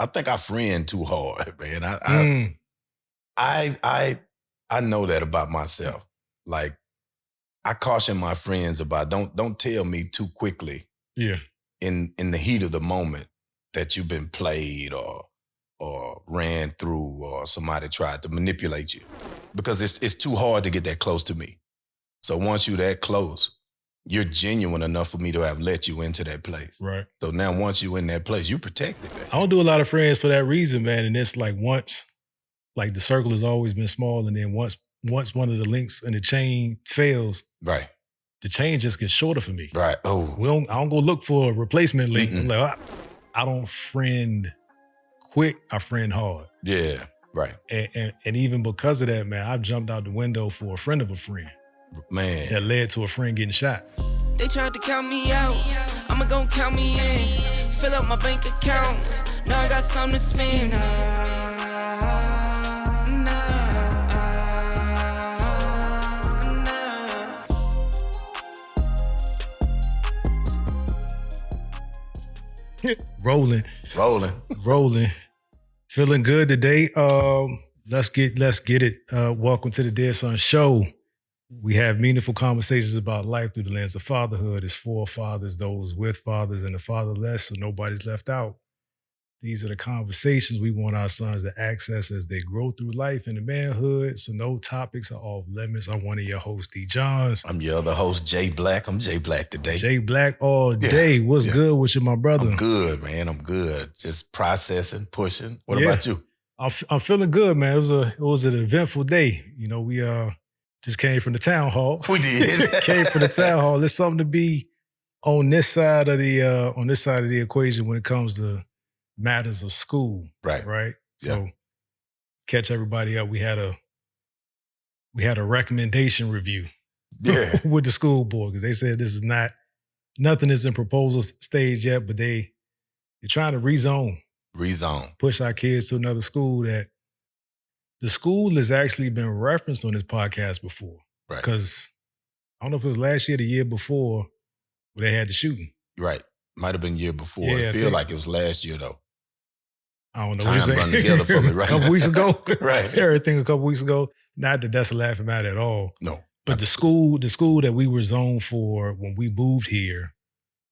I think I friend too hard, man. Mm. I know that about myself. Like, I caution my friends about don't tell me too quickly Yeah. in the heat of the moment that you've been played or ran through or somebody tried to manipulate you. Because it's too hard to get that close to me. So once you're that close, you're genuine enough for me to have let you into that place. Right. So now once you're in that place, you protected that. I don't do a lot of friends for that reason, man. And it's like once, like the circle has always been small, and then once one of the links in the chain fails, Right. the chain just gets shorter for me. Right. Oh. I don't go look for a replacement link. Mm-mm. I'm like, I don't friend quick, I friend hard. Yeah. Right. And even because of that, man, I've jumped out the window for a friend of a friend. Man. That led to a friend getting shot. They tried to count me out, I'ma gon' count me in. Fill up my bank account, now I got something to spend. Rolling. Feeling good today. Let's get it. Welcome to the Dear Son Show. We have meaningful conversations about life through the lens of fatherhood. It's for fathers, those with fathers, and the fatherless, so nobody's left out. These are the conversations we want our sons to access as they grow through life and the manhood, so no topics are off limits. I'm one of your hosts, D. Johns. I'm your other host, Jay Black. I'm Jay Black today. Jay Black all day. What's good with you, my brother? I'm good, man. I'm good. Just processing, pushing. What about you? I'm feeling good, man. It was an eventful day. You know, we just came from the town hall. We did. Came from the town hall. There's something to be on this side of the equation when it comes to matters of school. Right. So catch everybody up. We had a recommendation review with the school board because they said this is nothing is in proposal stage yet, but they're trying to rezone, push our kids to another school. That the school has actually been referenced on this podcast before. Right. Because I don't know if it was last year or the year before where they had the shooting. Right. Might have been year before. Yeah, I feel like it was last year though. I don't know. Time run together for me, right? A couple weeks ago. Right. Everything a couple weeks ago. Not that that's a laughing matter at all. No. But the school that we were zoned for when we moved here,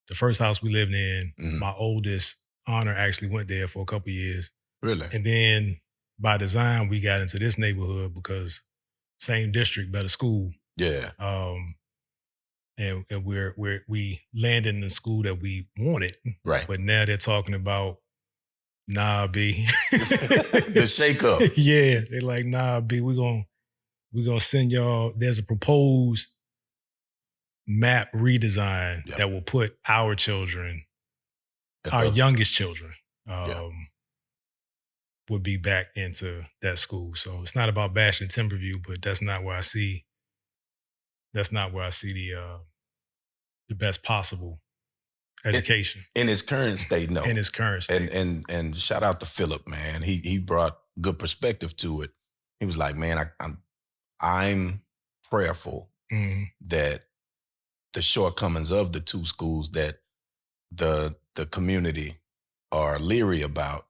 the first house we lived in, my oldest, Honor, actually went there for a couple years. Really? And then by design, we got into this neighborhood because same district, better school. Yeah. And we landed in the school that we wanted. Right. But now they're talking about, nah, B. The shake up. Yeah. They're like, nah, B, we're gonna send y'all. There's a proposed map redesign that will put our children, our youngest children, would be back into that school. So it's not about bashing Timberview, but that's not where I see the best possible education. In his current state, no. In his current state. And shout out to Philip, man. He brought good perspective to it. He was like, man, I'm prayerful that the shortcomings of the two schools that the community are leery about,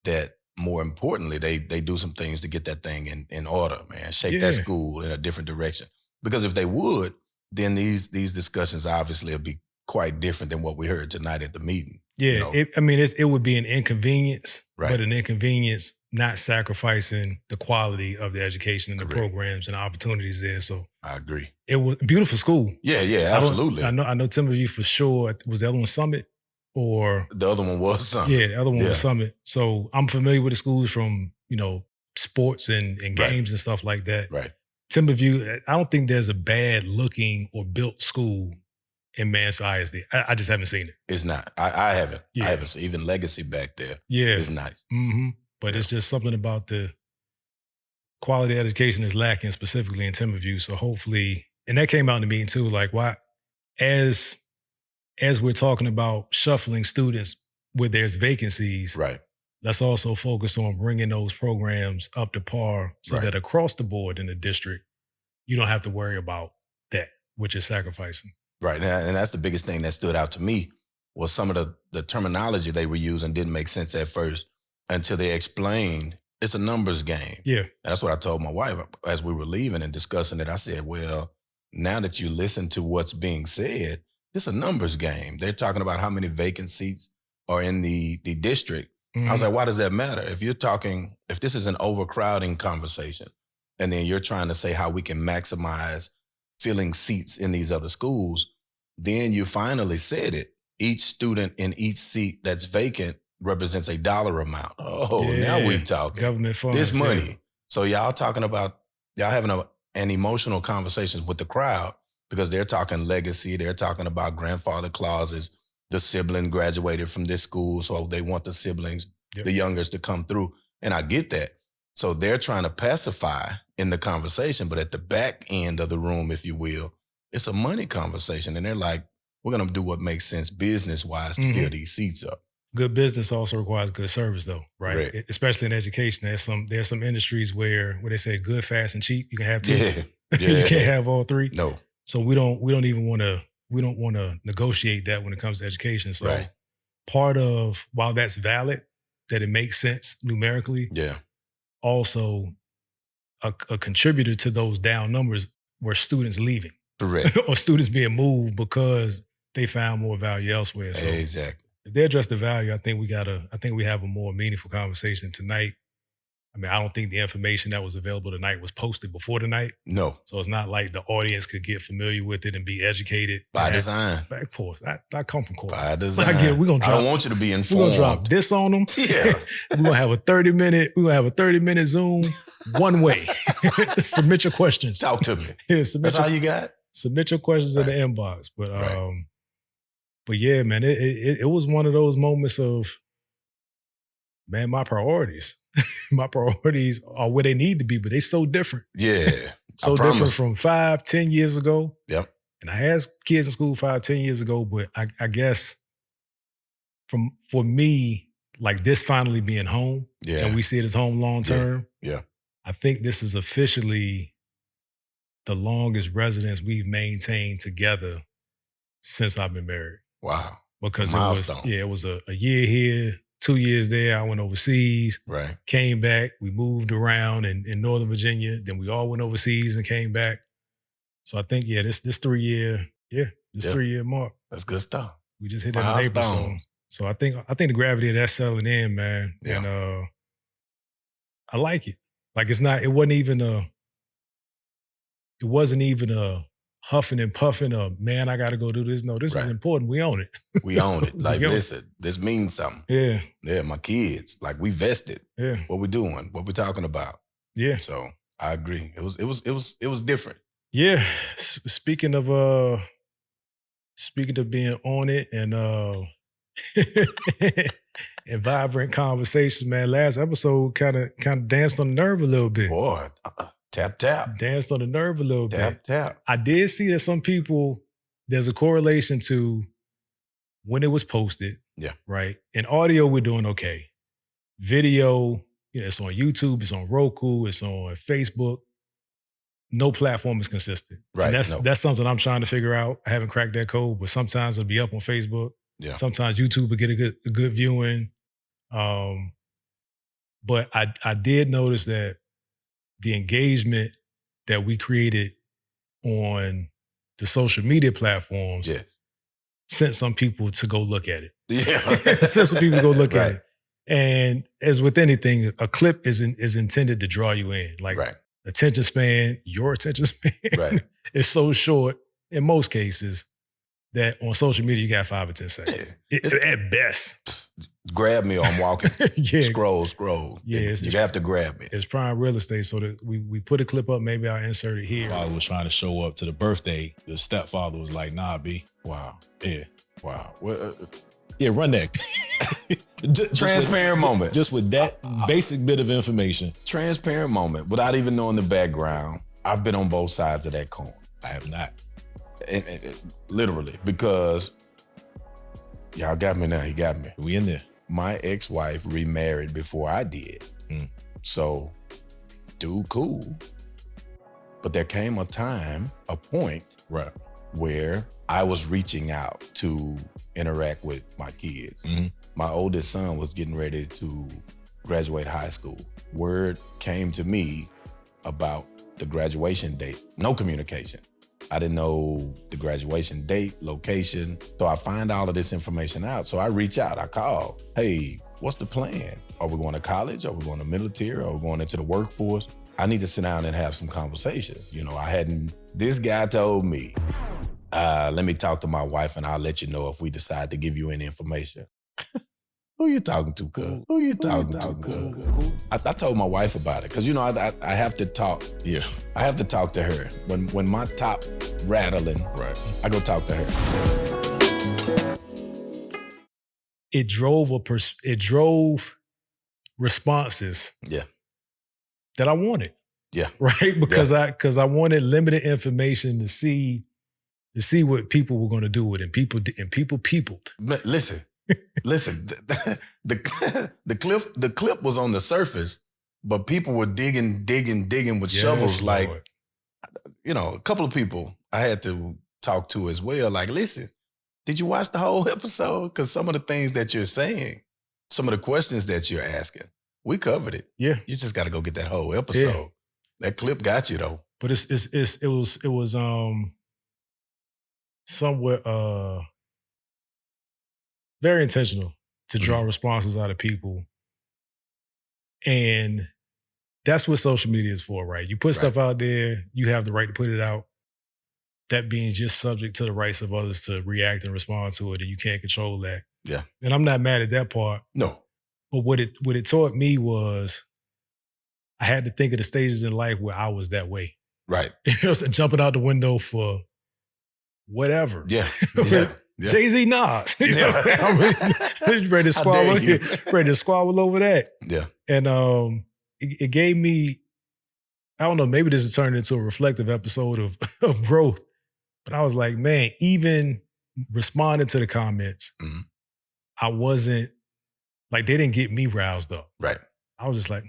that more importantly, they do some things to get that thing in order, man. Shake that school in a different direction. Because if they would, then these discussions obviously would be quite different than what we heard tonight at the meeting. Yeah, you know? it would be an inconvenience, but an inconvenience not sacrificing the quality of the education and the programs and the opportunities there. So I agree. It was a beautiful school. Yeah, absolutely. I know Timberview for sure. Was the other one Summit? Or the other one was Summit. Yeah, the other one was Summit. So I'm familiar with the schools from, sports and games and stuff like that. Right. Timberview, I don't think there's a bad looking or built school in Mansfield ISD. I just haven't seen it. It's not. I haven't. Yeah. I haven't seen even Legacy back there. Yeah. It's nice. Mm-hmm. But it's just something about the quality of education is lacking specifically in Timberview. So hopefully, and that came out in the meeting too, like why, as we're talking about shuffling students where there's vacancies, right? Let's also focus on bringing those programs up to par so that across the board in the district, you don't have to worry about that, which is sacrificing. Right, and that's the biggest thing that stood out to me was some of the terminology they were using didn't make sense at first. until they explained it's a numbers game. Yeah. And that's what I told my wife as we were leaving and discussing it. I said, well, now that you listen to what's being said, it's a numbers game. They're talking about how many vacant seats are in the district. Mm-hmm. I was like, why does that matter? If this is an overcrowding conversation, and then you're trying to say how we can maximize filling seats in these other schools, then you finally said it. Each student in each seat that's vacant represents a dollar amount. Oh, yeah. Now we talking. Government funds. This money. Yeah. So y'all having an emotional conversation with the crowd because they're talking legacy. They're talking about grandfather clauses. The sibling graduated from this school, so they want the siblings, the youngest, to come through. And I get that. So they're trying to pacify in the conversation, but at the back end of the room, if you will, it's a money conversation. And they're like, we're going to do what makes sense business-wise to fill these seats up. Good business also requires good service, though, right? Especially in education. There's some industries where they say good, fast, and cheap. You can have two. Yeah. You can't have all three. No. So we don't want to negotiate that when it comes to education. So part of, while that's valid, that it makes sense numerically. Yeah. Also, a contributor to those down numbers were students leaving. Correct. Or students being moved because they found more value elsewhere. So exactly. If they address the value, I think we have a more meaningful conversation tonight. I mean, I don't think the information that was available tonight was posted before tonight. No. So it's not like the audience could get familiar with it and be educated. By design. Of course. I come from court. By design. I don't want you to be informed. We're going to drop this on them. Yeah. We're going to have a 30-minute Zoom one way. Submit your questions. Talk to me. Yeah, that's all you got? Submit your questions in the inbox. But yeah, man, it was one of those moments of, man, my priorities are where they need to be, but they so different. Yeah. So different from 5-10 years ago. Yep. And I had kids in school 5-10 years ago, but I guess for me, like this finally being home, and we see it as home long term. Yeah. I think this is officially the longest residence we've maintained together since I've been married. Wow. Because it was a year here, 2 years there. I went overseas. Right. Came back. We moved around in Northern Virginia. Then we all went overseas and came back. So I think, this 3 year, 3 year mark. That's good stuff. We just hit that in April. So I think the gravity of that settling in, man. Yeah. And I like it. Like it wasn't even a huffing and puffing of, man, I got to go do this. No, this is important. We own it. We own it. Like, listen, this means something. Yeah. Yeah, my kids, like we vested. Yeah. What we doing, what we talking about. Yeah. So I agree. It was different. Yeah. Speaking of being on it and and vibrant conversations, man, last episode kind of danced on the nerve a little bit. Boy, tap, tap. Danced on the nerve a little bit. Tap, tap. I did see that some people, there's a correlation to when it was posted. Yeah. Right? In audio, we're doing okay. Video, it's on YouTube, it's on Roku, it's on Facebook. No platform is consistent. Right. And that's something I'm trying to figure out. I haven't cracked that code, but sometimes it'll be up on Facebook. Yeah. Sometimes YouTube will get a good viewing. But I did notice that the engagement that we created on the social media platforms sent some people to go look at it. Yeah. Sent some people to go look at it. And as with anything, a clip is intended to draw you in. Like attention span, your attention span is so short in most cases that on social media you got 5 or 10 seconds. At best. Grab me or I'm walking. Scroll. Yeah, you have to grab me. It's prime real estate. So that we put a clip up, maybe I'll insert it here. Father was trying to show up to the birthday. The stepfather was like, nah, B. Wow. Yeah. Wow. Run that. Transparent moment. Just with that basic bit of information. Transparent moment. Without even knowing the background, I've been on both sides of that coin. I have not. And literally, because y'all got me now. He got me. We in there. My ex-wife remarried before I did. So, dude, cool. But there came a point, where I was reaching out to interact with my kids. My oldest son was getting ready to graduate high school. Word came to me about the graduation date. No communication. I didn't know the graduation date, location. So I find all of this information out. So I reach out, I call, hey, what's the plan? Are we going to college? Are we going to military? Are we going into the workforce? I need to sit down and have some conversations. This guy told me, let me talk to my wife and I'll let you know if we decide to give you any information. Who you talking to, cuz? Who you talking to, cuz? I told my wife about it because, I have to talk. Yeah. I have to talk to her. When my top rattling, right, I go talk to her. It drove responses. Yeah. That I wanted. Yeah. Right? Because I wanted limited information to see what people were going to do with it. And people peopled. Listen, the clip was on the surface, but people were digging with shovels. Like, a couple of people I had to talk to as well. Like, listen, did you watch the whole episode? Because some of the things that you're saying, some of the questions that you're asking, we covered it. Yeah. You just got to go get that whole episode. Yeah. That clip got you though. But it was somewhat very intentional to draw responses out of people. And that's what social media is for, right? You put stuff out there, you have the right to put it out. That being just subject to the rights of others to react and respond to it, and you can't control that. Yeah. And I'm not mad at that part. No. But what it taught me was I had to think of the stages in life where I was that way. Right. Jumping out the window for whatever. Yeah. Jay-Z, Nas. Ready to squabble over that. Yeah. And it gave me, I don't know, maybe this has turned into a reflective episode of growth. But I was like, man, even responding to the comments, I wasn't, like, they didn't get me roused up. Right. I was just like,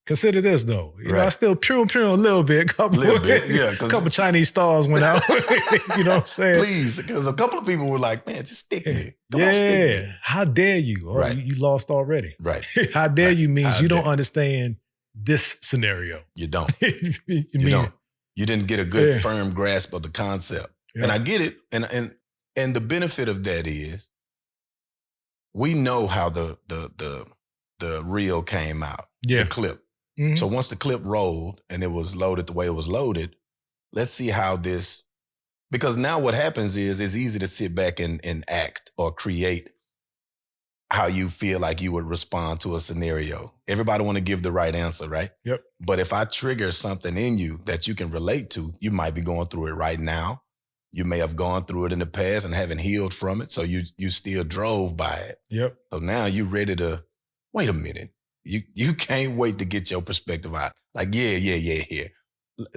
consider this though. You know, I still pew a little bit. A couple Chinese stars went out. You know what I'm saying? Please, because a couple of people were like, man, just stick me. Come on, stick me. How dare you? Oh, right. You lost already. Right. How dare you means you don't understand this scenario. You don't. You don't. You didn't get a good firm grasp of the concept. Yeah. And I get it. And the benefit of that is we know how the reel came out. The clip. Mm-hmm. So once the clip rolled and it was loaded the way it was loaded, let's see how this, because now what happens is it's easy to sit back and act or create how you feel like you would respond to a scenario. Everybody want to give the right answer, right? Yep. But if I trigger something in you that you can relate to, you might be going through it right now. You may have gone through it in the past and haven't healed from it. So you still drove by it. Yep. So now you're ready to, wait a minute. You can't wait to get your perspective out. Like, yeah.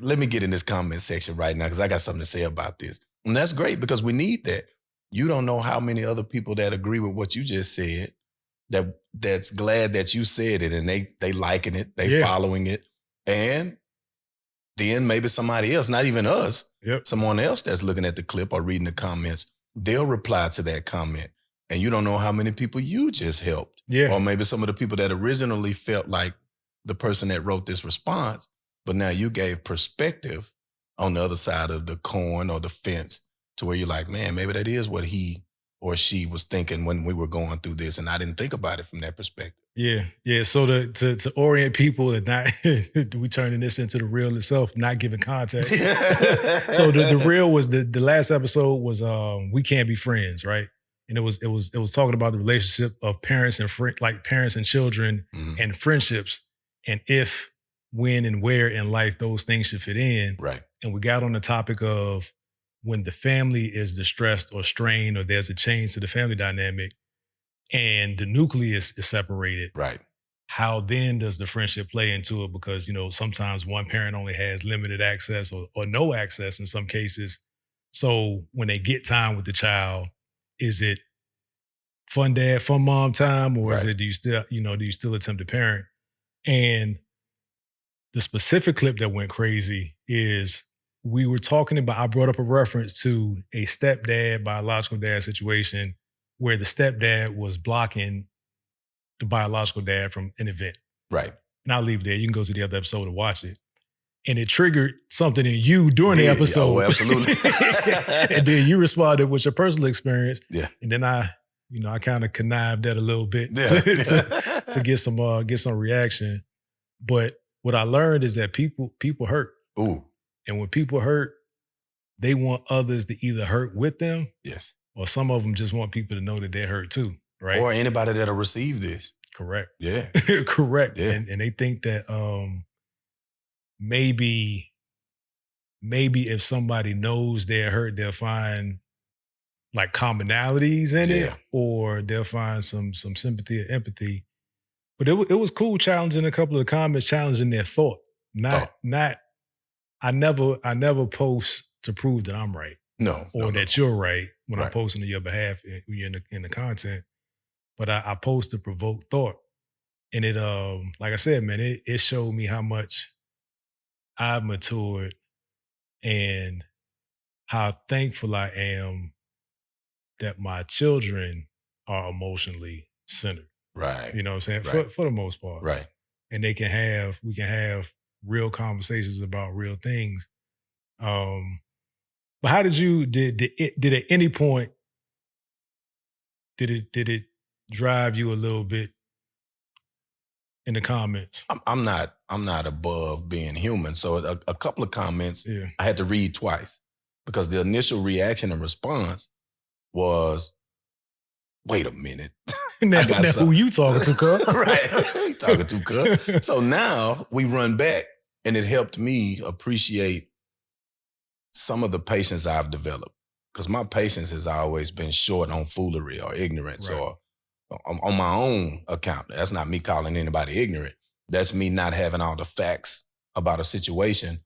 Let me get in this comment section right now because I got something to say about this. And that's great because we need that. You don't know how many other people that agree with what you just said, that's glad that you said it and they liking it, they following it. And then maybe somebody else, not even us, someone else that's looking at the clip or reading the comments, they'll reply to that comment. And you don't know how many people you just helped. Yeah. Or maybe some of the people that originally felt like the person that wrote this response, but now you gave perspective on the other side of the coin or the fence to where you're like, man, maybe that is what he or she was thinking when we were going through this. And I didn't think about it from that perspective. Yeah. So to orient people and not, we turning this into the reel itself, not giving context. So the reel was the last episode was We Can't Be Friends, right? And it was talking about the relationship of parents and parents and children and friendships, and if, when, and where in life those things should fit in. Right. And we got on the topic of when the family is distressed or strained or there's a change to the family dynamic and the nucleus is separated. Right. How then does the friendship play into it? Because, sometimes one parent only has limited access or no access in some cases. So when they get time with the child, is it fun dad, fun mom time, or is it, do you still attempt to parent? And the specific clip that went crazy is we were talking about, I brought up a reference to a stepdad, biological dad situation where the stepdad was blocking the biological dad from an event. Right. And I'll leave it there. You can go to the other episode and watch it. And it triggered something in you during the episode. Oh, absolutely. And then you responded with your personal experience. Yeah. And then I kind of connived that a little bit to get some reaction. But what I learned is that people hurt. Ooh. And when people hurt, they want others to either hurt with them. Yes. Or some of them just want people to know that they're hurt too. Right. Or anybody that'll receive this. Correct. Yeah. Correct. Yeah. And they think that maybe if somebody knows they're hurt, they'll find like commonalities in it, or they'll find some sympathy or empathy. But it was cool challenging a couple of the comments, challenging their thought. I never post to prove that I'm right. No. Or that you're right when I'm posting on your behalf when you're in the content. But I post to provoke thought. And it like I said, man, it showed me how much I've matured and how thankful I am that my children are emotionally centered. Right. You know what I'm saying? Right. For the most part. Right. And we can have real conversations about real things. But how did at any point did it drive you a little bit in the comments? I'm not above being human. So a couple of comments I had to read twice because the initial reaction and response was, wait a minute. now who you talking to, cuz? Right. Talking to, cuz. So now we run back, and it helped me appreciate some of the patience I've developed. Because my patience has always been short on foolery or ignorance or on my own account. That's not me calling anybody ignorant. That's me not having all the facts about a situation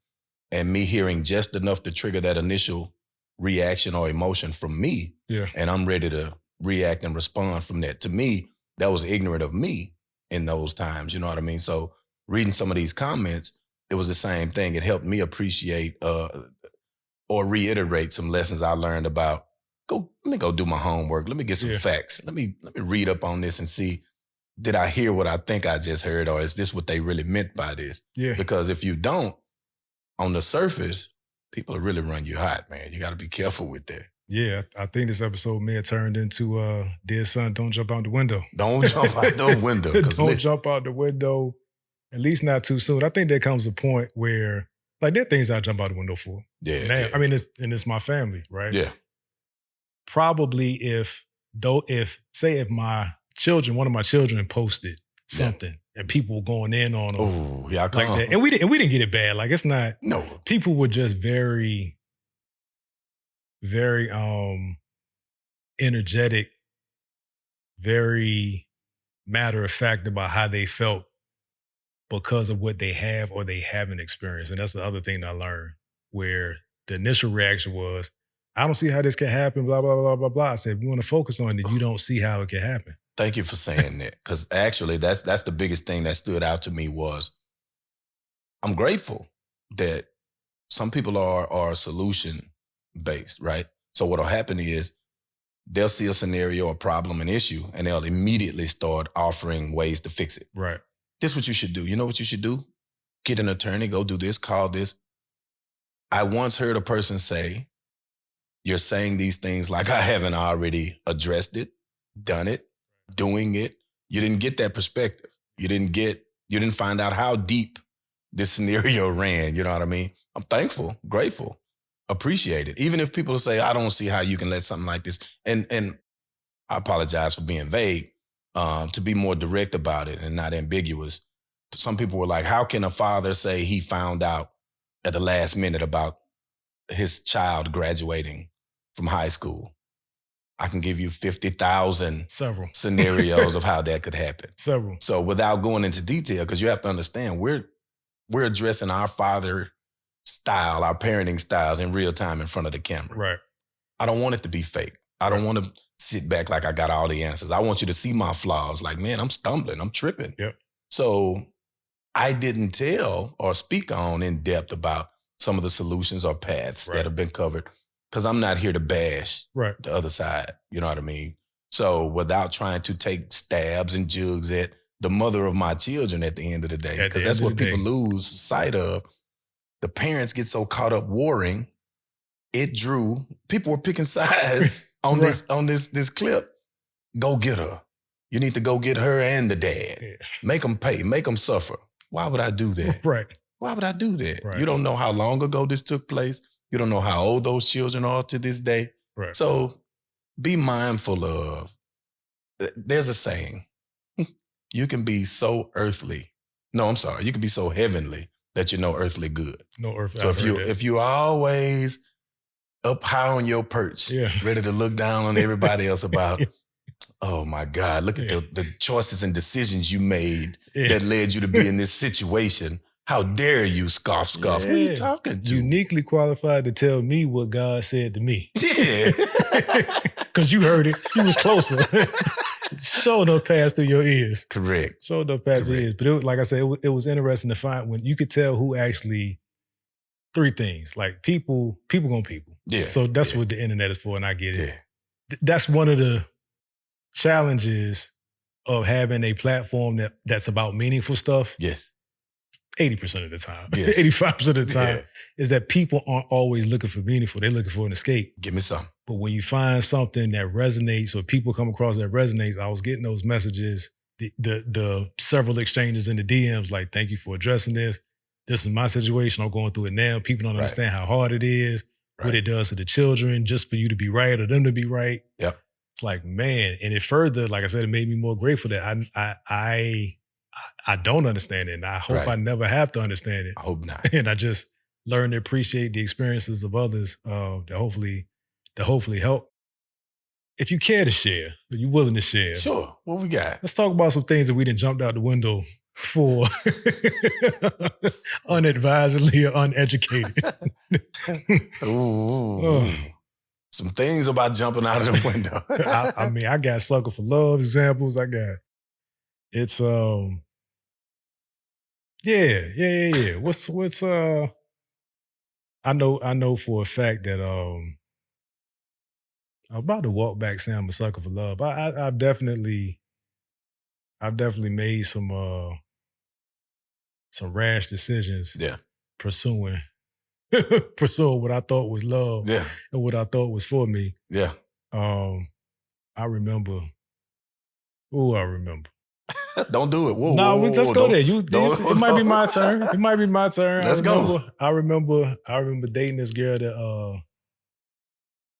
and me hearing just enough to trigger that initial reaction or emotion from me. Yeah. And I'm ready to react and respond from that. To me, that was ignorant of me in those times. You know what I mean? So reading some of these comments, it was the same thing. It helped me appreciate or reiterate some lessons I learned about. Let me go do my homework. Let me get some facts. Let me read up on this and see, did I hear what I think I just heard, or is this what they really meant by this? Yeah. Because if you don't, on the surface, people will really run you hot, man. You got to be careful with that. Yeah, I think this episode may have turned into Dear Son, Don't Jump Out the Window. Don't jump out the window. Don't jump out the window, at least not too soon. I think there comes a point where, like, there are things I jump out the window for. Yeah. Now, I mean, it's my family, right? Yeah. Probably if one of my children posted something and people were going in on them. Oh, yeah, like that. And we didn't get it bad. Like, it's not. No. People were just very, very energetic, very matter of fact about how they felt because of what they have or they haven't experienced. And that's the other thing I learned, where the initial reaction was, I don't see how this can happen, blah, blah, blah, blah, blah. I said, we want to focus on it. You don't see how it can happen. Thank you for saying that. Because actually, that's the biggest thing that stood out to me was I'm grateful that some people are solution-based, right? So what'll happen is they'll see a scenario, a problem, an issue, and they'll immediately start offering ways to fix it. Right. This is what you should do. You know what you should do? Get an attorney, go do this, call this. I once heard a person say, you're saying these things like I haven't already addressed it, done it, doing it. You didn't get that perspective. You didn't find out how deep this scenario ran. You know what I mean? I'm thankful, grateful, appreciate it. Even if people say, I don't see how you can let something like this. And I apologize for being vague, to be more direct about it and not ambiguous. Some people were like, how can a father say he found out at the last minute about his child graduating from high school? I can give you 50,000 scenarios of how that could happen. Several. So without going into detail, because you have to understand, we're addressing our father style, our parenting styles in real time in front of the camera. Right. I don't want it to be fake. I don't want to sit back like I got all the answers. I want you to see my flaws. Like, man, I'm stumbling, I'm tripping. Yep. So I didn't tell or speak on in depth about some of the solutions or paths that have been covered, because I'm not here to bash the other side. You know what I mean? So without trying to take stabs and jugs at the mother of my children at the end of the day, because that's what people lose sight of. The parents get so caught up warring. People were picking sides on this clip. Go get her. You need to go get her and the dad. Yeah. Make them pay. Make them suffer. Why would I do that? Right. Why would I do that? Right. You don't know how long ago this took place. You don't know how old those children are to this day. Right. So be mindful of, there's a saying, you can be so earthly. No, I'm sorry. You can be so heavenly that you know earthly good. No earthly. So if you always up high on your perch, ready to look down on everybody else about, oh my God, look at the choices and decisions you made that led you to be in this situation. How dare you scoff? Who are you talking to? Uniquely qualified to tell me what God said to me. Yeah. Because you heard it. You was closer. Sure enough passed through your ears. Correct. Sure enough passed through your ears. But like I said, it was interesting to find when you could tell who actually, three things, like people gonna people. Yeah. So that's what the internet is for, and I get it. Yeah. That's one of the challenges of having a platform that's about meaningful stuff. Yes. 80% of the time, 85% of the time is that people aren't always looking for meaningful. They're looking for an escape. Give me some. But when you find something that resonates or people come across that resonates, I was getting those messages, the several exchanges in the DMs, like, thank you for addressing this. This is my situation. I'm going through it now. People don't understand how hard it is, what it does to the children, just for you to be right or them to be right. Yep. It's like, man. And it further, like I said, it made me more grateful that I don't understand it, and I hope I never have to understand it. I hope not. And I just learn to appreciate the experiences of others that hopefully help. If you care to share, are you willing to share? Sure. What we got? Let's talk about some things that we done jumped out the window for unadvisedly or uneducated. Ooh. Some things about jumping out of the window. I mean, I got sucker for love examples. It's What's I know for a fact that I'm about to walk back saying I'm a sucker for love. I've definitely made some rash decisions. Yeah. Pursuing what I thought was love. Yeah. And what I thought was for me. Yeah. I remember. Don't do it. Whoa, let's go there. It might be my turn. It might be my turn. Let's go. I remember dating this girl that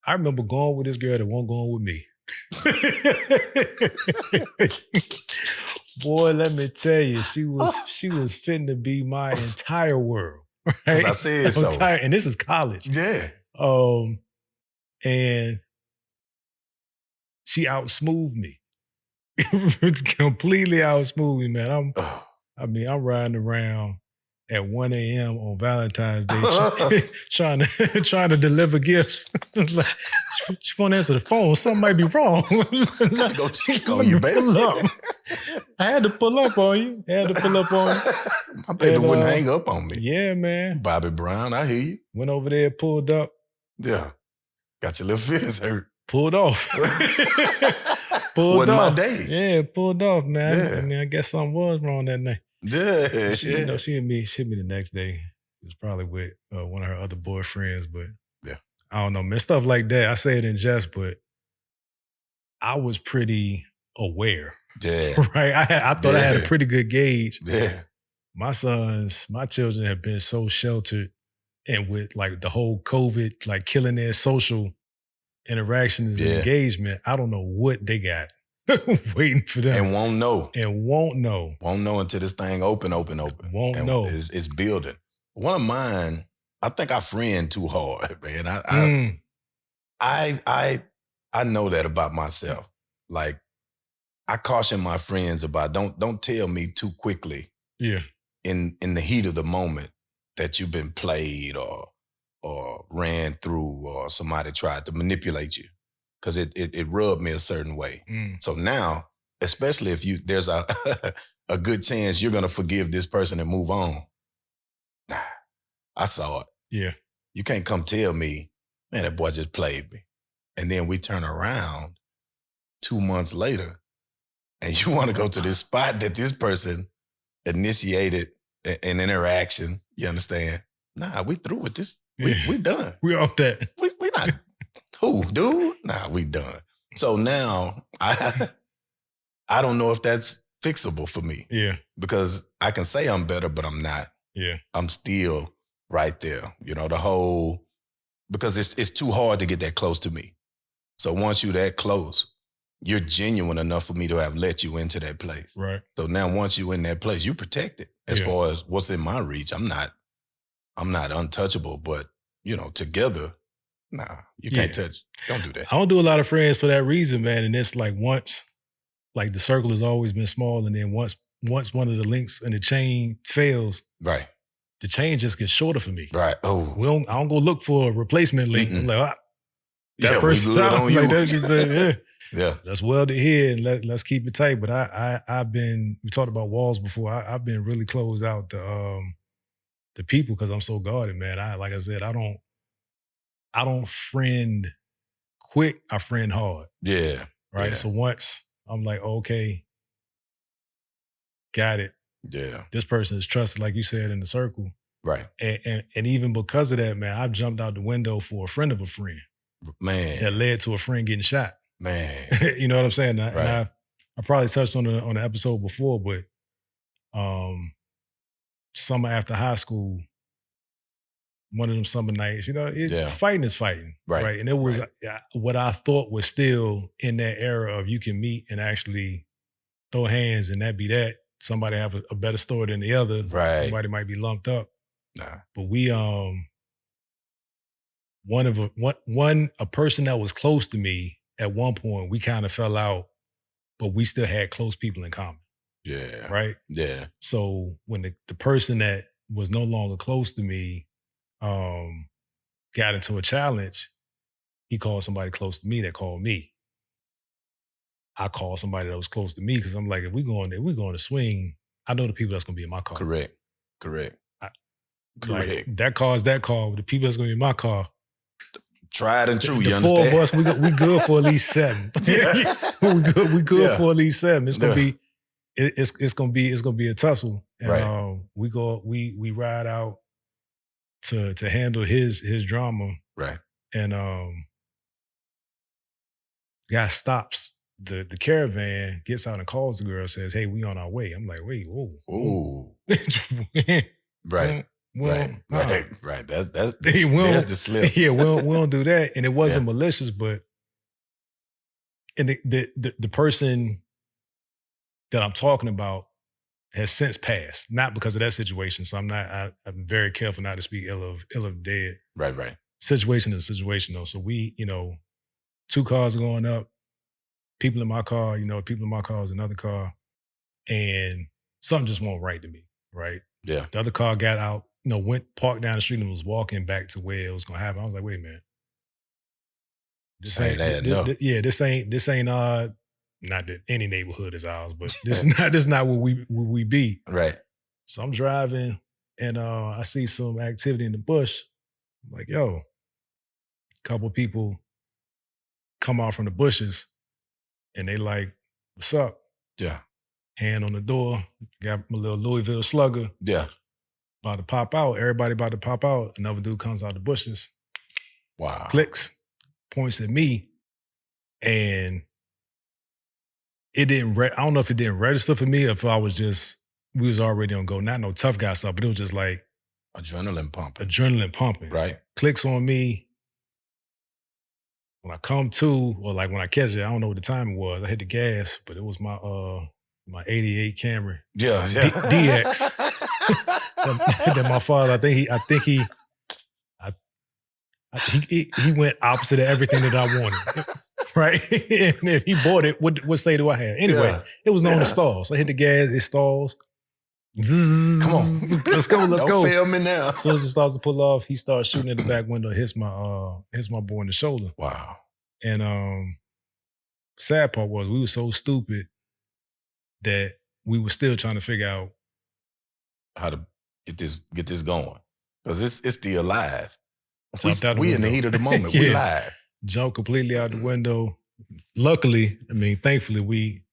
I remember going with this girl that wasn't going with me. Boy, let me tell you, she was fitting to be my entire world. Right? I said so. And this is college. Yeah. And she outsmoothed me. It's completely outsmooth me, man. I'm riding around at 1 a.m. on Valentine's Day trying to deliver gifts. Like, she won't answer the phone. Something might be wrong. Let's go check on you, baby. I had to pull up on you. My baby wouldn't hang up on me. Yeah, man. Bobby Brown, I hear you. Went over there, pulled up. Yeah. Got your little feelings hurt. Pulled off. Wasn't my day. Yeah, pulled off, man. Yeah. I mean, I guess something was wrong that night. Yeah. She hit me the next day. It was probably with one of her other boyfriends, but I don't know, man. Stuff like that. I say it in jest, but I was pretty aware. Yeah. Right? I thought I had a pretty good gauge. Yeah. My children have been so sheltered, and with like the whole COVID, like killing their social interactions and engagement, I don't know what they got waiting for them. And won't know. Won't know until this thing open. Won't know. It's building. One of mine, I think I friend too hard, man. I know that about myself. Like, I caution my friends about don't tell me too quickly. Yeah. In the heat of the moment that you've been played or ran through or somebody tried to manipulate you, because it rubbed me a certain way. So now, especially if there's a good chance you're going to forgive this person and move on. Nah, I saw it. Yeah. You can't come tell me, man, that boy just played me. And then we turn around 2 months later and you want to go to this spot that this person initiated an interaction, you understand? Nah, we through with this. We done. We off that. We not, who, dude? Nah, we done. So now I don't know if that's fixable for me. Yeah. Because I can say I'm better, but I'm not. Yeah. I'm still right there. You know, the whole, because it's too hard to get that close to me. So once you're that close, you're genuine enough for me to have let you into that place. Right. So now once you're in that place, you protect it as far as what's in my reach. I'm not untouchable, but you know, together, nah, you can't touch. Don't do that. I don't do a lot of friends for that reason, man. And it's like once, like the circle has always been small, and then once one of the links in the chain fails, right, the chain just gets shorter for me. Right. Oh, I don't go look for a replacement link. I'm like, that person, we good on you. Like, that's just, yeah. Let's weld it here and let's keep it tight. But I've been, we talked about walls before. I've been really closed out the people because I'm so guarded, man. Like I said, I don't friend quick. I friend hard. Yeah. Right. Yeah. So once I'm like, okay, got it. Yeah. This person is trusted, like you said, in the circle. Right. And even because of that, man, I've jumped out the window for a friend of a friend. Man. That led to a friend getting shot. Man. You know what I'm saying? Right. And I probably touched on the episode before, but summer after high school, one of them summer nights, you know, fighting is fighting. Right. And it was what I thought was still in that era of you can meet and actually throw hands and that be that. Somebody have a better story than the other. Right. Somebody might be lumped up. Nah. But we a person that was close to me at one point, we kind of fell out, but we still had close people in common. Yeah. Right? Yeah. So when the person that was no longer close to me got into a challenge, he called somebody close to me that called me. I called somebody that was close to me because I'm like, if we're going to swing, I know the people that's going to be in my car. Correct. Like, that car is that car. The people that's going to be in my car. Tried and true, the you understand? Four of us, we good for at least 7. we good for at least 7. It's gonna be it's gonna be a tussle. And we ride out to handle his drama. Right. And guy stops the caravan, gets out and calls the girl, says, "Hey, we on our way." I'm like, "Wait, whoa." Right. Well, right. That's there's the slip. Yeah, we don't do that. And it wasn't malicious, but the person that I'm talking about has since passed, not because of that situation. So I'm very careful not to speak ill of dead. Right. Situation is a situation though. So we, 2 cars are going up, people in my car, people in my car is another car, and something just won't right to me, right? Yeah. The other car got out, went parked down the street and was walking back to where it was going to happen. I was like, wait a minute. This ain't not that any neighborhood is ours, but this is not where we be. Right. So I'm driving and I see some activity in the bush. I'm like, yo, a couple people come out from the bushes and they like, what's up? Yeah. Hand on the door, got my little Louisville slugger. Yeah. About to pop out. Everybody about to pop out. Another dude comes out the bushes. Wow. Clicks, points at me. And it didn't, I don't know if it didn't register for me or if we was already on go. Not no tough guy stuff, but it was just like. Adrenaline pumping. Right. Clicks on me. When I come to, or like when I catch it, I don't know what the time it was. I hit the gas, but it was my 88 Camry. Yeah. DX. that my father, I think he went opposite of everything that I wanted. Right? And if he bought it, what say do I have? Anyway, it was known to stall. So I hit the gas, it stalls. Zzz, come on. Let's go. Don't fail me now. As soon as it starts to pull off, he starts shooting at the back window, hits my boy in the shoulder. Wow. And sad part was we were so stupid that we were still trying to figure out how to get this going. Because it's still live. We in the heat of the moment. We live. Jump completely out the window. luckily, I mean, thankfully,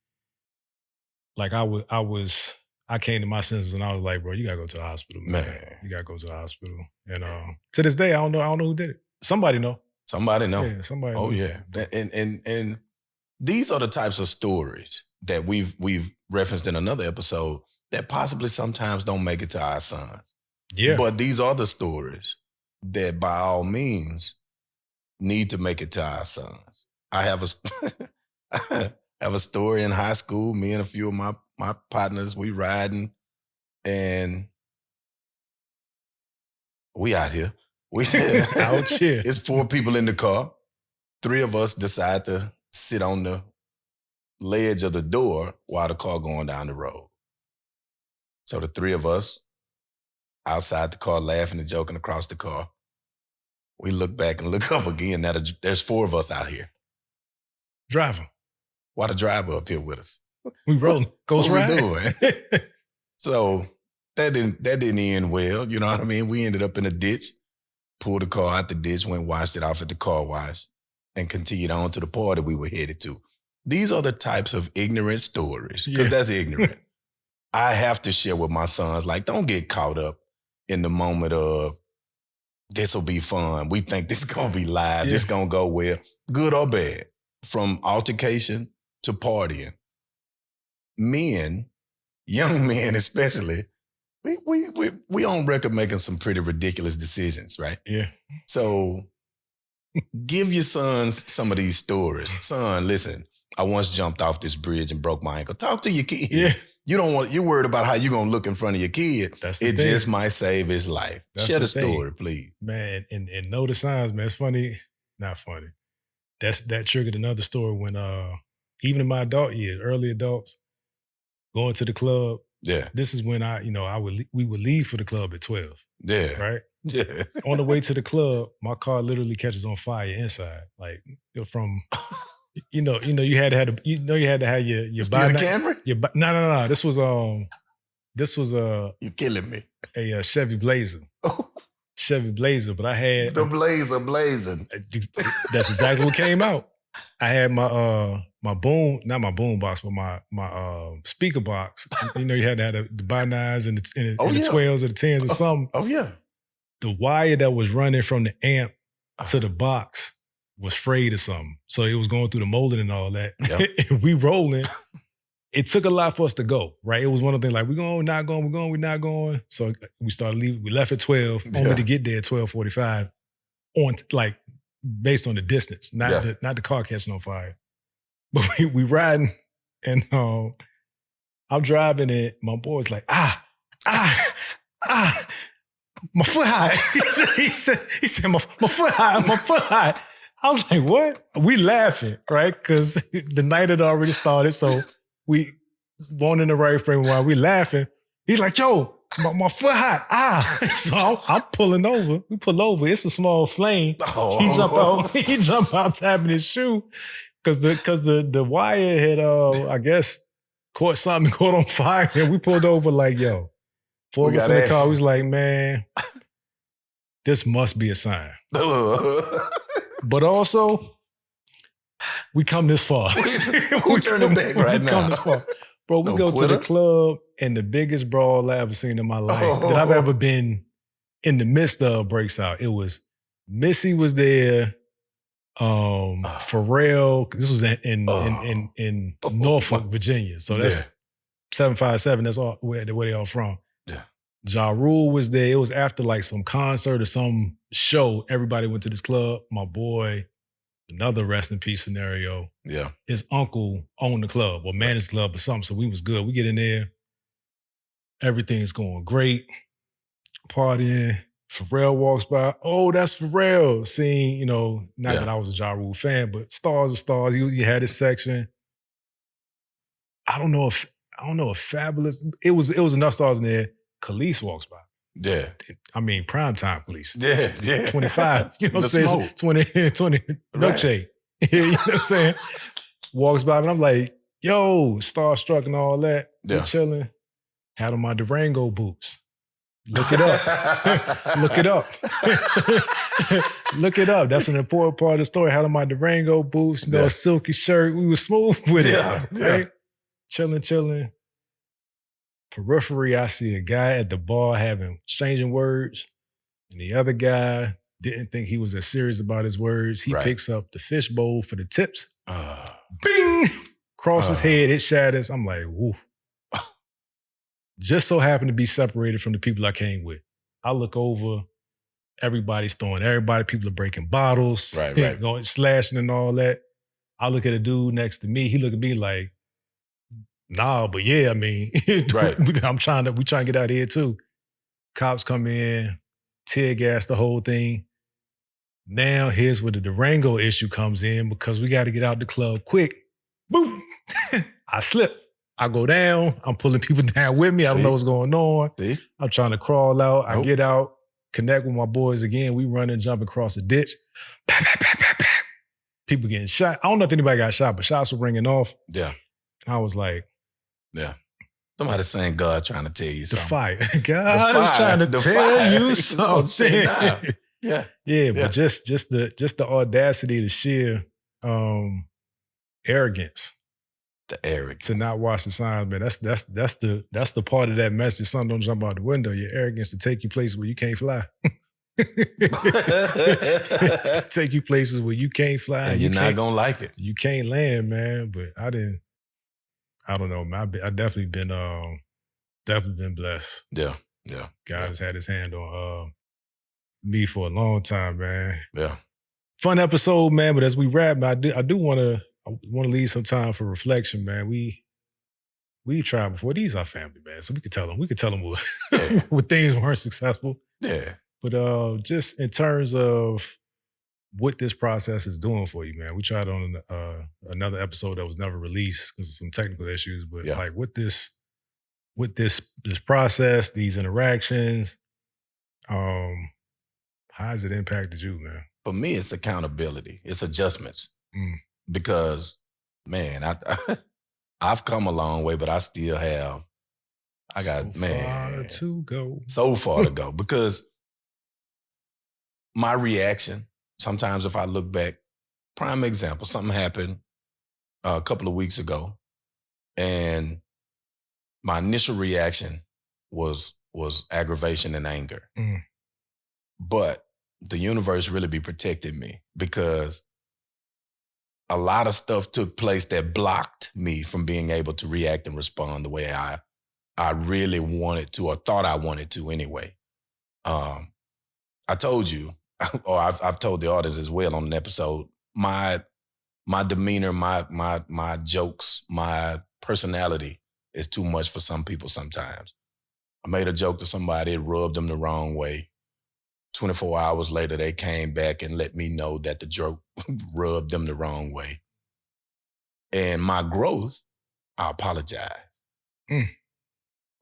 I came to my senses and I was like, bro, you gotta go to the hospital, man. You gotta go to the hospital. And to this day, I don't know who did it. Somebody know. Somebody know. Yeah, somebody. Oh, yeah. And these are the types of stories that we've referenced in another episode that possibly sometimes don't make it to our sons. Yeah. But these are the stories that by all means need to make it to our sons. I have a story in high school. Me and a few of my partners, we riding and we out here. Out here. It's 4 people in the car. 3 of us decide to sit on the ledge of the door while the car going down the road. So the 3 of us outside the car laughing and joking across the car. We look back and look up again. Now there's 4 of us out here. Driver. Why the driver up here with us? We rolling. Ghost what ride. we doing? So that didn't end well. You know what I mean? We ended up in a ditch, pulled the car out the ditch, went washed it off at the car wash, and continued on to the party we were headed to. These are the types of ignorant stories, because that's ignorant. I have to share with my sons, like, don't get caught up in the moment of this will be fun. We think this is going to be live. This going to go well, good or bad, from altercation to partying. Men, young men especially, we on record making some pretty ridiculous decisions, right? Yeah. So give your sons some of these stories. Son, listen, I once jumped off this bridge and broke my ankle. Talk to your kids. Yeah. You're worried about how you're going to look in front of your kid. It just might save his life. Share the story, please. Man, and know the signs, man. It's funny. Not funny. That triggered another story when even in my adult years, early adults, going to the club. Yeah. This is when we would leave for the club at 12. Yeah. Right? Yeah. On the way to the club, my car literally catches on fire inside. Like from you had to have your Steal the camera? No. This was you're killing me. A Chevy Blazer. Chevy Blazer, but I had the Blazer blazing. That's exactly what came out. I had my boom, not my boom box, but my speaker box. You had to have the by-9s and the 12s or the 10s or something. Oh yeah. The wire that was running from the amp to the box was frayed or something. So it was going through the molding and all that. Yep. We rolling. It took a lot for us to go, right? It was one of the things like, we're going, we're not going, we're going, we're not going. So we started leaving. We left at 12, only to get there at 12:45 based on the distance, not the car catching on fire. But we riding and I'm driving it. My boy's like, my foot high. He said, my foot high. I was like, what? We laughing, right? Because the night had already started. So we weren't in the right frame while we laughing. He's like, yo, my foot hot. So I'm pulling over. We pull over. It's a small flame. He jump out tapping his shoe because the wire had, I guess, caught on fire. And we pulled over like, yo. 4 of us in the car, we was like, man, this must be a sign. But also, we come this far. Who turning back right now? Come this far. Bro, we go to the club and the biggest brawl I ever seen in my life that I've ever been in the midst of breaks out. It was, Missy was there, Pharrell, this was in Norfolk, Virginia. So that's 757, that's all where they all from. Yeah. Ja Rule was there. It was after like some concert or some show. Everybody went to this club. My boy, another rest in peace scenario. Yeah. His uncle owned the club or managed the club or something. So we was good. We get in there. Everything's going great. Partying. Pharrell walks by. Oh, that's Pharrell. Seeing, not that I was a Ja Rule fan, but stars are stars. He had his section. I don't know if Fabulous. It was enough stars in there. Khalees walks by. Yeah. I mean, primetime Khalees. Yeah. 25. You know what I'm saying? 20 milkshake. You know what I'm saying? Walks by and I'm like, yo, starstruck and all that. Yeah. Chilling. Had on my Durango boots. Look it up. Look it up. Look it up. That's an important part of the story. Had on my Durango boots, a silky shirt. We were smooth with it. Right? Chilling. Periphery, I see a guy at the bar exchanging words, and the other guy didn't think he was as serious about his words. He picks up the fishbowl for the tips. Bing! Cross his head, it shatters. I'm like, woo. Just so happened to be separated from the people I came with. I look over, everybody's throwing people are breaking bottles, going slashing and all that. I look at a dude next to me, he look at me like, nah, but yeah, I mean, we trying to get out of here too. Cops come in, tear gas the whole thing. Now here's where the Durango issue comes in because we got to get out the club quick. Boom! I slip. I go down. I'm pulling people down with me. I don't know what's going on. I'm trying to crawl out. I get out, connect with my boys again. We running, jump across the ditch. People getting shot. I don't know if anybody got shot, but shots were ringing off. Yeah. And I was like, somebody saying God trying to tell you something. The fire. God is trying to tell you something. Yeah, but just the audacity, the sheer arrogance. The arrogance. To not watch the signs, man. That's the part of that message. Son, don't jump out the window. Your arrogance to take you places where you can't fly. Take you places where you can't fly. And you're not gonna like it. You can't land, man. But I don't know, man. I definitely been blessed. Yeah. God has had his hand on me for a long time, man. Yeah. Fun episode, man. But as we wrap, man, I do want to leave some time for reflection, man. We tried before. These are family, man. So we could tell them when things weren't successful. Yeah. But just in terms of what this process is doing for you, man. We tried on another episode that was never released because of some technical issues. But like with this process, these interactions, how has it impacted you, man? For me, it's accountability. It's adjustments. Because, man, I've come a long way, but I still have. So far to go. Because my reaction, sometimes if I look back, prime example, something happened a couple of weeks ago, and my initial reaction was aggravation and anger. But the universe really be protecting me because a lot of stuff took place that blocked me from being able to react and respond the way I really wanted to, or thought I wanted to anyway. I told you, or I've told the audience as well on an episode, my demeanor, my jokes, my personality is too much for some people sometimes. I made a joke to somebody, it rubbed them the wrong way. 24 hours later, they came back and let me know that the joke rubbed them the wrong way. And my growth, I apologized.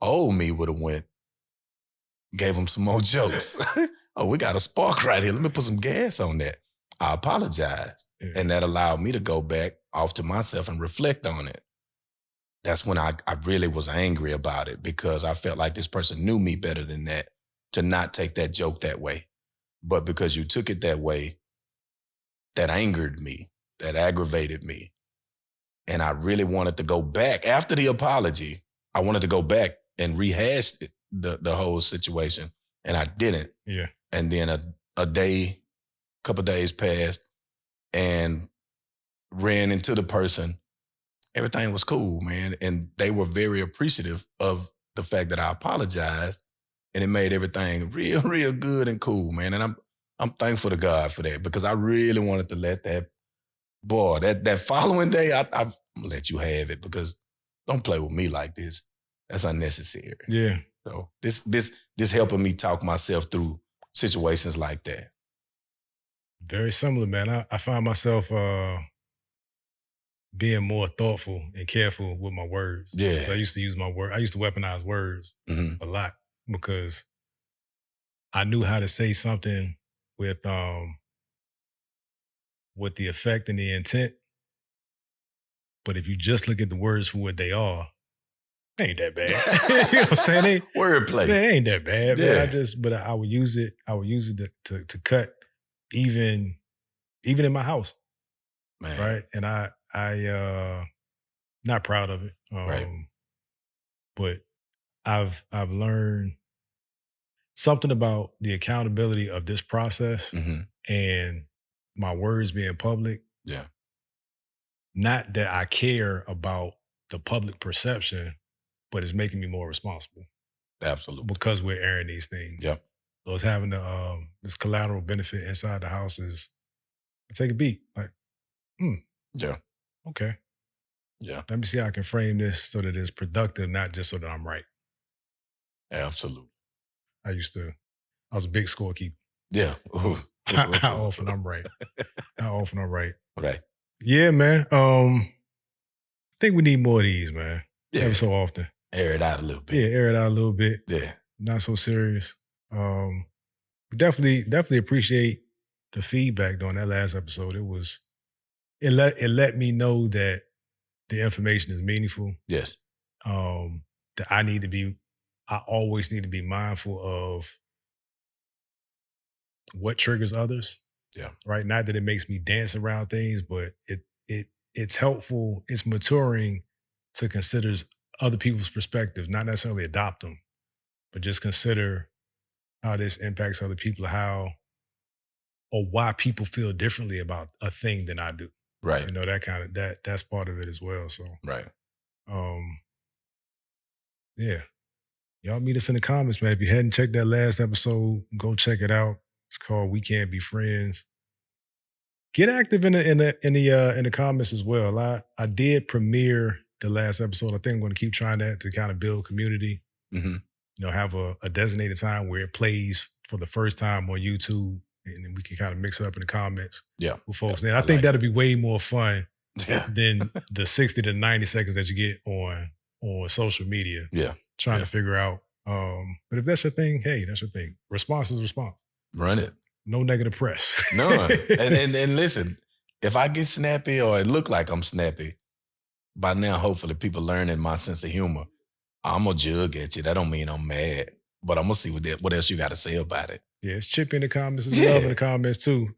Old me would have gave them some more jokes. Oh, we got a spark right here. Let me put some gas on that. I apologized. And that allowed me to go back off to myself and reflect on it. That's when I really was angry about it because I felt like this person knew me better than that to not take that joke that way. But because you took it that way, that angered me, that aggravated me. And I really wanted to go back. After the apology, I wanted to go back and rehash the whole situation. And I didn't. Yeah. And then a couple of days passed and ran into the person. Everything was cool, man. And they were very appreciative of the fact that I apologized. And it made everything real, real good and cool, man. And I'm thankful to God for that because I really wanted to let that following day, I'm going to let you have it because don't play with me like this. That's unnecessary. Yeah. So this helping me talk myself through situations like that. Very similar, man. I find myself being more thoughtful and careful with my words. Yeah. I used to use I used to weaponize words a lot because I knew how to say something with the effect and the intent. But if you just look at the words for what they are, they ain't that bad. You know what I'm saying? Wordplay. They ain't that bad, yeah. man. I would use it to cut even in my house, Man. right? And I not proud of it, Right. but I've learned something about the accountability of this process Mm-hmm. and my words being public. Yeah. Not that I care about the public perception, but it's making me more responsible Absolutely. because we're airing these things. Yep. So it's having this collateral benefit inside the house is I take a beat. Like, Yeah. okay. Yeah. Let me see how I can frame this so that it's productive, not just so that I'm right. Absolutely. I was a big scorekeeper. Yeah. How often I'm right. How often I'm right. Right. Yeah, man. I think we need more of these, man. Yeah. Every so often. Air it out a little bit. Yeah, air it out a little bit. Yeah. Not so serious. Definitely appreciate the feedback during that last episode. It let me know that the information is meaningful. Yes. That I always need to be mindful of what triggers others. Yeah. Right. Not that it makes me dance around things, but it's helpful. It's maturing to consider other people's perspectives, not necessarily adopt them, but just consider how this impacts other people, or why people feel differently about a thing than I do. Right. You know, that's part of it as well. So, Right. Yeah. Y'all meet us in the comments, man. If you hadn't checked that last episode, go check it out. It's called "We Can't Be Friends." Get active in the comments as well. I did premiere the last episode. I think I'm going to keep trying that to kind of build community. Mm-hmm. You know, have a designated time where it plays for the first time on YouTube, and then we can kind of mix it up in the comments. Yeah. With folks. Yeah, And I think that'll be way more fun Yeah. than the 60 to 90 seconds that you get on social media. Yeah. Trying to figure out. But if that's your thing, hey, that's your thing. Response is response. Run it. No negative press. None. and listen, if I get snappy or it look like I'm snappy, by now, hopefully people learning my sense of humor. I'm going to jug at you. That don't mean I'm mad, but I'm going to see what else you got to say about it. Yeah, it's Chip in the comments. It's love in the comments too.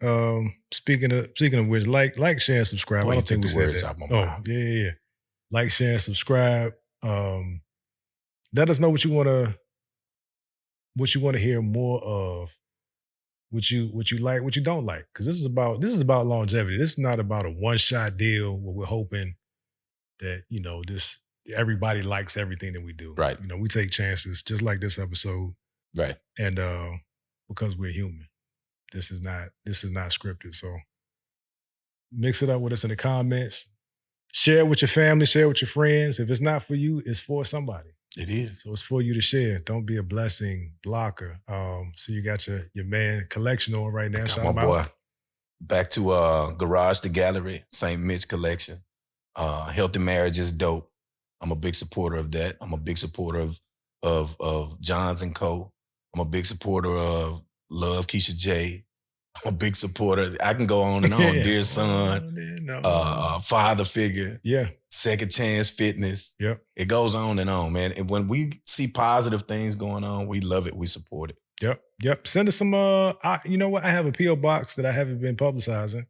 Speaking of which, like, share, and subscribe. Boy, I don't think we said words that. out my mouth. Yeah. Like, share, and subscribe. Let us know what you want to hear more of. What you like, what you don't like. Because this is about longevity. This is not about a one-shot deal where we're hoping that, you know, everybody likes everything that we do. Right. You know, we take chances, just like this episode. Right. And because we're human. This is not scripted. So mix it up with us in the comments. Share it with your family, share it with your friends. If it's not for you, it's for somebody. It is. So it's for you to share. Don't be a blessing blocker. So you got your man collection on right now. Shout my him boy. out. Back to Garage to Gallery, St. Mitch collection. Healthy Marriage is dope. I'm a big supporter of that. I'm a big supporter of Johns & Co. I'm a big supporter of Love Keisha J. I'm a big supporter. I can go on and on. Yeah. Dear Son, Father Figure. Yeah. Second Chance Fitness. Yep. It goes on, man. And when we see positive things going on, we love it. We support it. Yep. Send us some, you know what? I have a P.O. box that I haven't been publicizing.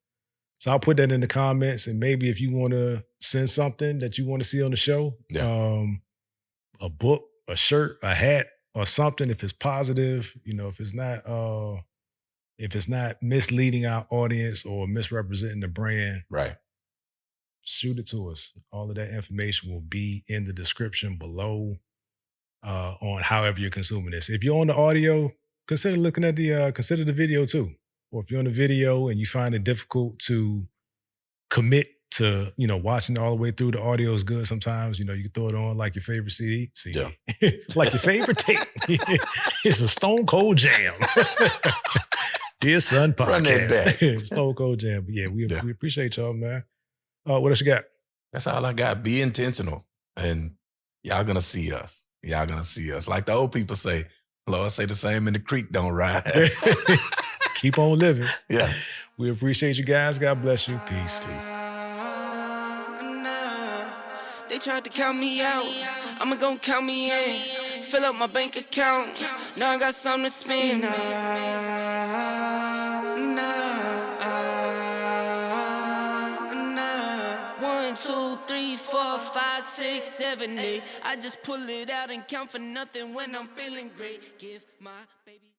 So I'll put that in the comments. And maybe if you want to send something that you want to see on the show, a book, a shirt, a hat, or something, if it's positive, you know, if it's not misleading our audience or misrepresenting the brand, right? Shoot it to us. All of that information will be in the description below on however you're consuming this. If you're on the audio, consider looking at consider the video too. Or if you're on the video and you find it difficult to commit to, you know, watching all the way through, the audio is good sometimes. You know, you can throw it on like your favorite CD. Yeah. Like your favorite tape. It's a Stone Cold Jam. Dear Son podcast. Run that back. Stone Cold Jam. But yeah, we appreciate y'all, man. What else you got? That's all I got. Be intentional. And y'all gonna see us. Y'all gonna see us. Like the old people say, Lord say the same in the creek don't rise. Keep on living. Yeah. We appreciate you guys. God bless you. Peace. They tried to count me out. I'ma gon' count me in. Fill up my bank account. Now I got something to spend. Nah. 7 8. I just pull it out and count for nothing when I'm feeling great. Give my baby